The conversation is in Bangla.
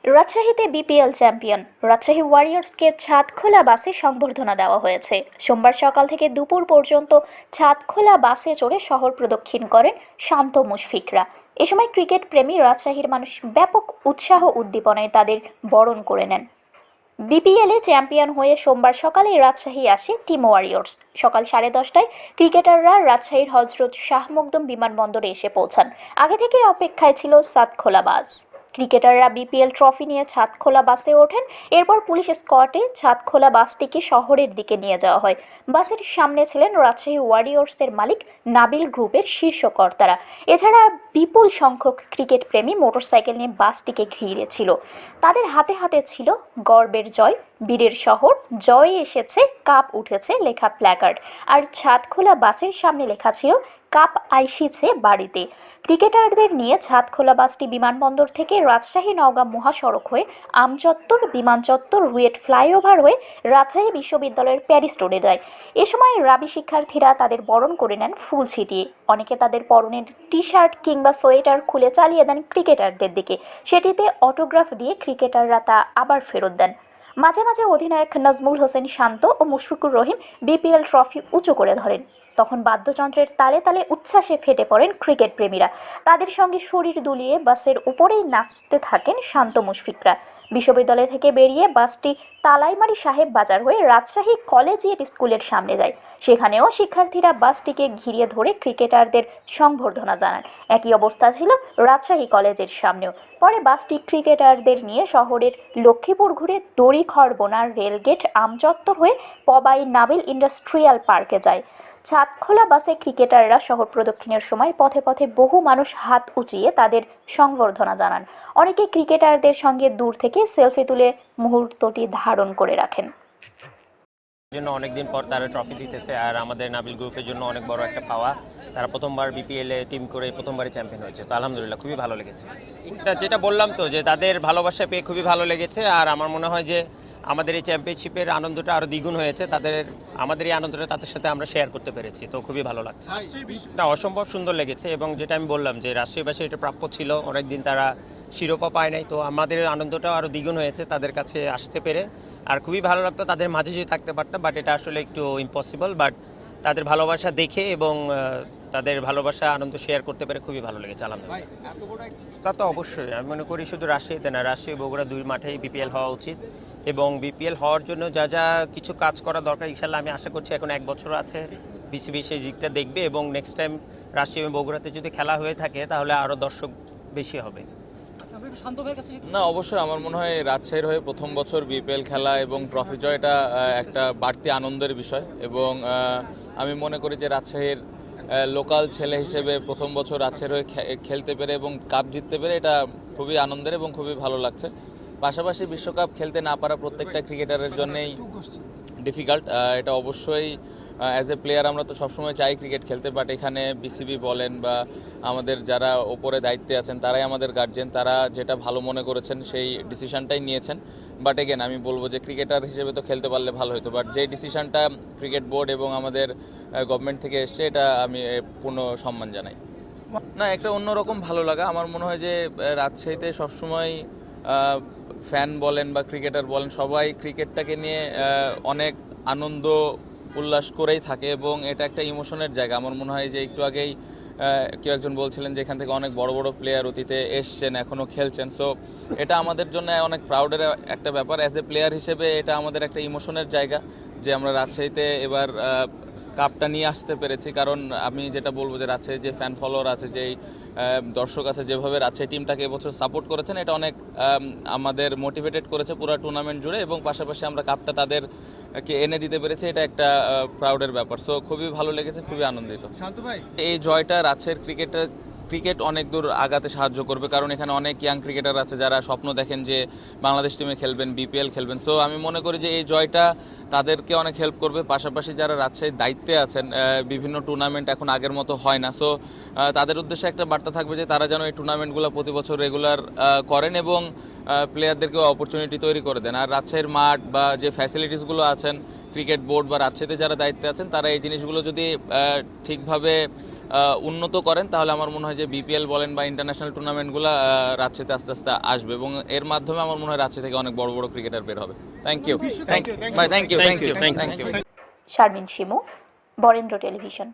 রাজশাহীতে বিপিএল চ্যাম্পিয়ন রাজশাহী ওয়ারিয়র্সকে ছাদখোলা বাসে সংবর্ধনা দেওয়া হয়েছে। সোমবার সকাল থেকে দুপুর পর্যন্ত ছাদখোলা বাসে চড়ে শহর প্রদক্ষিণ করেন শান্ত মুশফিকরা। এ সময় ক্রিকেট প্রেমী রাজশাহীর মানুষ ব্যাপক উৎসাহ উদ্দীপনায় তাদের বরণ করে নেন। বিপিএলে চ্যাম্পিয়ন হয়ে সোমবার সকালে রাজশাহী আসে টিম ওয়ারিয়র্স। সকাল 10:30টায় ক্রিকেটাররা রাজশাহীর হজরত শাহ মখদুম বিমানবন্দরে এসে পৌঁছান। আগে থেকে অপেক্ষায় ছিল ছাদখোলা বাস। ক্রিকেটাররা বিপিএল ট্রফি নিয়ে ছাদখোলা বাসে ওঠেন। এরপর পুলিশ স্কোয়াডে ছাদখোলা বাসটিকে শহরের দিকে নিয়ে যাওয়া হয়। বাসের সামনে ছিলেন রাজশাহী ওয়ারিয়র্সের মালিক নাবিল গ্রুপের শীর্ষ কর্তারা। এছাড়া বিপুল সংখ্যক ক্রিকেট প্রেমী মোটরসাইকেল নিয়ে বাসটিকে ঘিরে ছিল। তাদের হাতে হাতে ছিল গর্বের জয়, বীরের শহর, জয় এসেছে, কাপ উঠেছে লেখা প্ল্যাকার্ড। আর ছাদখোলা বাসের সামনে লেখা ছিল কাপ আইসিছে বাড়িতে। ক্রিকেটারদের নিয়ে ছাদখোলা বাসটি বিমানবন্দর থেকে রাজশাহী নওগাঁ মহাসড়ক হয়ে আমচত্বর, বিমান চত্বর, রুয়েট ফ্লাইওভার হয়ে রাজশাহী বিশ্ববিদ্যালয়ের প্যারিস রোডে যায়। এ সময় রাবি শিক্ষার্থীরা তাদের বরণ করে নেন ফুল ছিটিয়ে। অনেকে তাদের পরনের টি শার্ট কিংবা সোয়েটার খুলে চালিয়ে দেন ক্রিকেটারদের দিকে। সেটিতে অটোগ্রাফ দিয়ে ক্রিকেটাররা তা আবার ফেরত দেন। মাঝে মাঝে অধিনায়ক নাজমুল হোসেন শান্ত ও মুশফিকুর রহিম বিপিএল ট্রফি উঁচু করে ধরেন। তখন বাদ্যযন্ত্রের তালে তালে উচ্ছ্বাসে ফেটে পড়েন ক্রিকেট প্রেমীরা। তাদের সঙ্গে শরীর দুলিয়ে বাসের উপরেই নাচতে থাকেন শান্ত মুশফিকরা। বিশ্ববিদ্যালয় থেকে বেরিয়ে বাসটি তালাইমারি সাহেব বাজার হয়ে রাজশাহী কলেজিয়েট স্কুলের সামনে যায়। সেখানেও শিক্ষার্থীরা বাসটিকে ঘিরিয়ে ধরে ক্রিকেটারদের সংবর্ধনা জানান। একই অবস্থা ছিল রাজশাহী কলেজের সামনেও। পরে বাসটি ক্রিকেটারদের নিয়ে শহরের লক্ষ্মীপুর ঘুরে দড়িখড়-বোনার রেলগেট, আমচত্বর হয়ে পবাই নাবিল ইন্ডাস্ট্রিয়াল পার্কে যায়। ছাদখোলা বাসে ক্রিকেটাররা শহর প্রদক্ষিণের সময় পথে পথে বহু মানুষ হাত উঁচিয়ে তাদের সংবর্ধনা জানান। অনেকে ক্রিকেটারদের সঙ্গে দূর থেকে সেলফি তুলে মুহূর্তটি ধারণ করে রাখেন। জন্য অনেকদিন পর তারা ট্রফি জিতেছে, আর আমাদের নাবিল গ্রুপের জন্য অনেক বড় একটা পাওয়া। তারা প্রথমবার বিপিএলে টিম করে প্রথমবারই চ্যাম্পিয়ন হয়েছে, তো আলহামদুলিল্লাহ খুবই ভালো লেগেছে। যেটা বললাম তো, যে তাদের ভালোবাসা পেয়ে খুবই ভালো লেগেছে। আর আমার মনে হয় যে আমাদের এই চ্যাম্পিয়নশিপের আনন্দটা আরও দ্বিগুণ হয়েছে। আমাদের এই আনন্দটা তাদের সাথে আমরা শেয়ার করতে পেরেছি, তো খুবই ভালো লাগছে। এটা অসম্ভব সুন্দর লেগেছে, এবং যেটা আমি বললাম যে রাজশাহীবাসী এটা প্রাপ্য ছিল, অনেকদিন তারা শিরোপা পায় নাই, তো আমাদের আনন্দটাও আরও দ্বিগুণ হয়েছে তাদের কাছে আসতে পেরে। আর খুবই ভালো লাগতো তাদের মাঝে যদি থাকতে পারতাম, বাট এটা আসলে একটু ইম্পসিবল। বাট তাদের ভালোবাসা দেখে এবং তাদের ভালোবাসা আনন্দ শেয়ার করতে পেরে খুবই ভালো লেগেছে আলহামদুলিল্লাহ। তা তো অবশ্যই, আমি মনে করি শুধু রাজশাহীতে না, রাজশাহী বগুড়া দুই মাঠেই বিপিএল হওয়া উচিত। এবং বিপিএল হওয়ার জন্য যা যা কিছু কাজ করা দরকার, ইনশাল্লাহ আমি আশা করছি এখন 1 বছর আছে, বিসিবি সেই দিকটা দেখবে, এবং নেক্সট টাইম রাজশাহী এবং বগুড়াতে যদি খেলা হয়ে থাকে তাহলে আরও দর্শক বেশি হবে। না, অবশ্যই আমার মনে হয় রাজশাহীর হয়ে প্রথম বছর বিপিএল খেলা এবং ট্রফি জয় এটা একটা বাড়তি আনন্দের বিষয়। এবং আমি মনে করি যে রাজশাহীর লোকাল ছেলে হিসেবে প্রথম বছর রাজশাহীর হয়ে খেলতে পেরে এবং কাপ জিততে পেরে এটা খুবই আনন্দের এবং খুবই ভালো লাগছে। পাশাপাশি বিশ্বকাপ খেলতে না পারা প্রত্যেকটা ক্রিকেটারের জন্যই ডিফিকাল্ট। এটা অবশ্যই অ্যাজ এ প্লেয়ার আমরা তো সবসময় চাই ক্রিকেট খেলতে, বাট এখানে বিসিবি বলেন বা আমাদের যারা ওপরে দায়িত্বে আছেন তারাই আমাদের গার্জিয়ান, তারা যেটা ভালো মনে করেছেন সেই ডিসিশনটাই নিয়েছেন। বাট এগেন আমি বলবো যে ক্রিকেটার হিসেবে তো খেলতে পারলে ভালো হতো, বাট যে ডিসিশনটা ক্রিকেট বোর্ড এবং আমাদের গভর্নমেন্ট থেকে এসছে এটা আমি পূর্ণ সম্মান জানাই। না, একটা অন্যরকম ভালো লাগা। আমার মনে হয় যে রাজশাহীতে সবসময় ফ্যান বলেন বা ক্রিকেটার বলেন সবাই ক্রিকেটটাকে নিয়ে অনেক আনন্দ উল্লাস করেই থাকে, এবং এটা একটা ইমোশনের জায়গা। আমার মনে হয় যে একটু আগেই কেউ একজন বলছিলেন যে এখান থেকে অনেক বড় বড় প্লেয়ার অতীতে এসছেন, এখনও খেলছেন। সো এটা আমাদের জন্য অনেক প্রাউডের একটা ব্যাপার। অ্যাজ এ প্লেয়ার হিসেবে এটা আমাদের একটা ইমোশনের জায়গা যে আমরা রাজশাহীতে এবার কাপটা নিয়ে আসতে পেরেছি। কারণ আমি যেটা বলবো যে রাজশাহীর যে ফ্যান ফলোয়ার আছে, যেই দর্শক আছে, যেভাবে রাজশাহী টিমটাকে এবছর সাপোর্ট করেছেন, এটা অনেক আমাদের মোটিভেটেড করেছে পুরো টুর্নামেন্ট জুড়ে, এবং পাশাপাশি আমরা কাপটা তাদেরকে এনে দিতে পেরেছি, এটা একটা প্রাউডের ব্যাপার। সো খুবই ভালো লেগেছে, খুবই আনন্দিত। এই জয়টা রাজশাহীর ক্রিকেট অনেক দূর আগাতে সাহায্য করবে, কারণ এখানে অনেক ইয়াং ক্রিকেটার আছে যারা স্বপ্ন দেখেন যে বাংলাদেশ টিমে খেলবেন, বিপিএল খেলবেন। সো আমি মনে করি যে এই জয়টা তাদেরকে অনেক হেল্প করবে। পাশাপাশি যারা রাজশাহীর দায়িত্বে আছেন, বিভিন্ন টুর্নামেন্ট এখন আগের মতো হয় না, সো তাদের উদ্দেশ্যে একটা বার্তা থাকবে যে তারা যেন এই টুর্নামেন্টগুলো প্রতি বছর রেগুলার করেন এবং প্লেয়ারদেরকেও অপরচুনিটি তৈরি করে দেন। আর রাজশাহীর মাঠ বা যে ফ্যাসিলিটিসগুলো আছেন, ক্রিকেট বোর্ড বা রাজশাহীতে যারা দায়িত্বে আছেন, তারা এই জিনিসগুলো যদি ঠিকভাবে উন্নত করেন, তাহলে আমার মনে হয় যে বিপিএল বলেন বা ইন্টারন্যাশনাল টুর্নামেন্টগুলো রাজশাহীতে আস্তে আস্তে আসবে এবং এর মাধ্যমে আমার মনে হয় রাজশাহী থেকে অনেক বড় বড় ক্রিকেটার বের হবে। Thank you, thank you, thank you, thank you. Sharmin Shimu, Barendra television.